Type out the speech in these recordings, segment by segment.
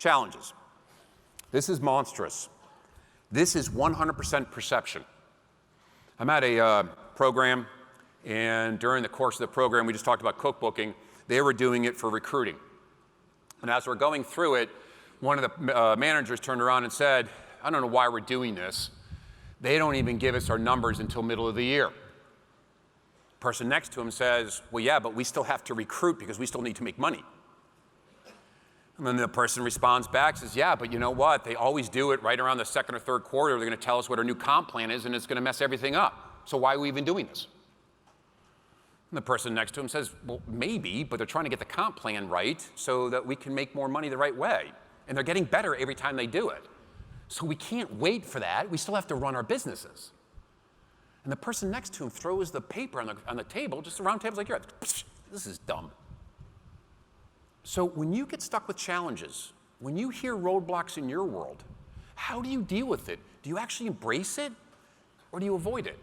Challenges. This is monstrous. This is 100% perception. I'm at a program, and during the course of the program, we just talked about cookbooking. They were doing it for recruiting. And as we're going through it, one of the managers turned around and said, I don't know why we're doing this. They don't even give us our numbers until middle of the year. The person next to him says, well, yeah, but we still have to recruit because we still need to make money. And then the person responds back, says, yeah, but you know what? They always do it right around the second or third quarter. They're going to tell us what our new comp plan is, and it's going to mess everything up. So why are we even doing this? And the person next to him says, well, maybe, but they're trying to get the comp plan right so that we can make more money the right way. And they're getting better every time they do it. So we can't wait for that. We still have to run our businesses. And the person next to him throws the paper on the table, just around tables like yours. This is dumb. So when you get stuck with challenges, when you hear roadblocks in your world, how do you deal with it? Do you actually embrace it, or do you avoid it?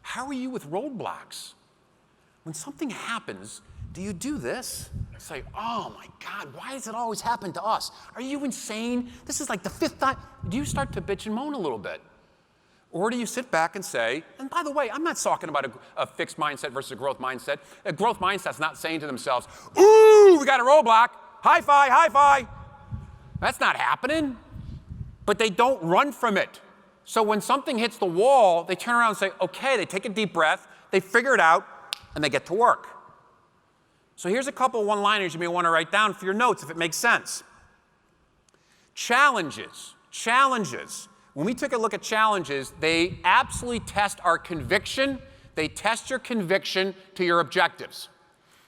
How are you with roadblocks? When something happens, do you do this? Say, oh my God, why does it always happen to us? Are you insane? This is like the 5th time. Do you start to bitch and moan a little bit? Or do you sit back and say, and by the way, I'm not talking about a fixed mindset versus a growth mindset. A growth mindset's not saying to themselves, ooh, we got a roadblock, high five, high five. That's not happening. But they don't run from it. So when something hits the wall, they turn around and say, okay, they take a deep breath, they figure it out, and they get to work. So here's a couple of one-liners you may want to write down for your notes if it makes sense. Challenges. When we took a look at challenges, they absolutely test our conviction. They test your conviction to your objectives.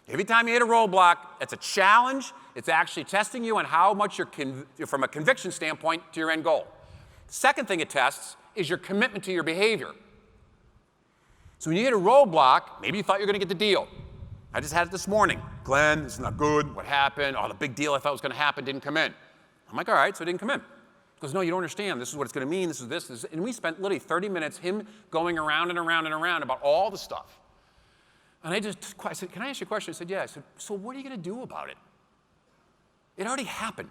Every time you hit a roadblock, it's a challenge. It's actually testing you on how much you're from a conviction standpoint to your end goal. The second thing it tests is your commitment to your behavior. So when you hit a roadblock, maybe you thought you were going to get the deal. I just had it this morning. Glenn, this is not good. What happened? Oh, the big deal I thought was going to happen didn't come in. I'm like, all right, so it didn't come in. He goes, no, you don't understand. This is what it's going to mean. This is this. And we spent literally 30 minutes, him going around and around and around about all the stuff. And I said, can I ask you a question? I said, yeah. I said, so what are you going to do about it? It already happened.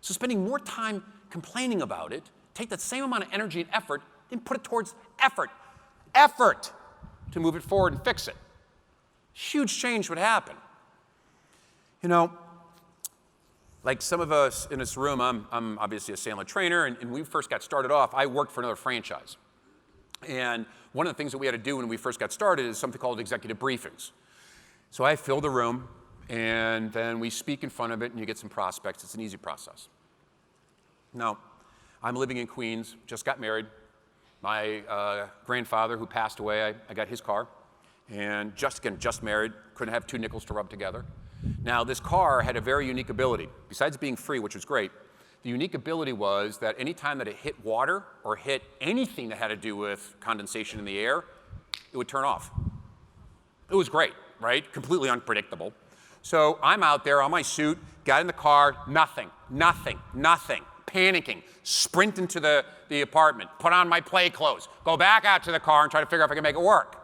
So spending more time complaining about it, take that same amount of energy and effort and put it towards effort to move it forward and fix it. Huge change would happen. You know, like some of us in this room, I'm obviously a Sandler trainer, and when we first got started off, I worked for another franchise. And one of the things that we had to do when we first got started is something called executive briefings. So I fill the room, and then we speak in front of it, and you get some prospects. It's an easy process. Now, I'm living in Queens, just got married. My grandfather, who passed away, I got his car. And just married, couldn't have 2 nickels to rub together. Now, this car had a very unique ability. Besides being free, which was great, the unique ability was that any time that it hit water or hit anything that had to do with condensation in the air, it would turn off. It was great, right? Completely unpredictable. So I'm out there on my suit, got in the car, nothing, panicking, sprint into the apartment, put on my play clothes, go back out to the car and try to figure out if I can make it work.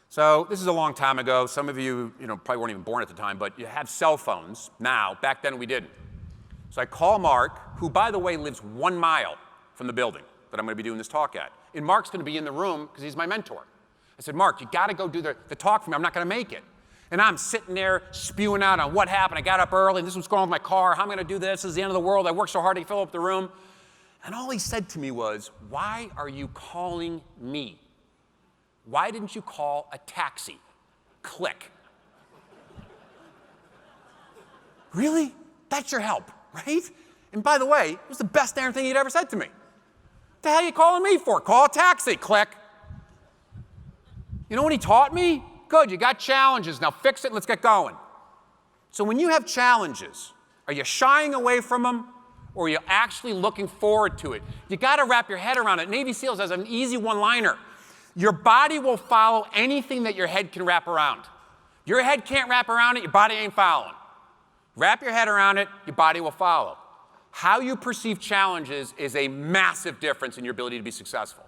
So this is a long time ago. Some of you, probably weren't even born at the time, but you have cell phones now. Back then we didn't. So I call Mark, who, by the way, lives 1 mile from the building that I'm going to be doing this talk at. And Mark's going to be in the room because he's my mentor. I said, Mark, you got to go do the talk for me. I'm not going to make it. And I'm sitting there spewing out on what happened. I got up early, and this was going on with my car. How am I going to do this? This is the end of the world. I worked so hard to fill up the room. And all he said to me was, why are you calling me? Why didn't you call a taxi? Click. Really? That's your help, right? And by the way, it was the best darn thing he'd ever said to me. What the hell are you calling me for? Call a taxi. Click. You know what he taught me? Good, you got challenges. Now fix it and let's get going. So when you have challenges, are you shying away from them, or are you actually looking forward to it? You got to wrap your head around it. Navy SEALs has an easy one-liner. Your body will follow anything that your head can wrap around. Your head can't wrap around it, your body ain't following. Wrap your head around it, your body will follow. How you perceive challenges is a massive difference in your ability to be successful.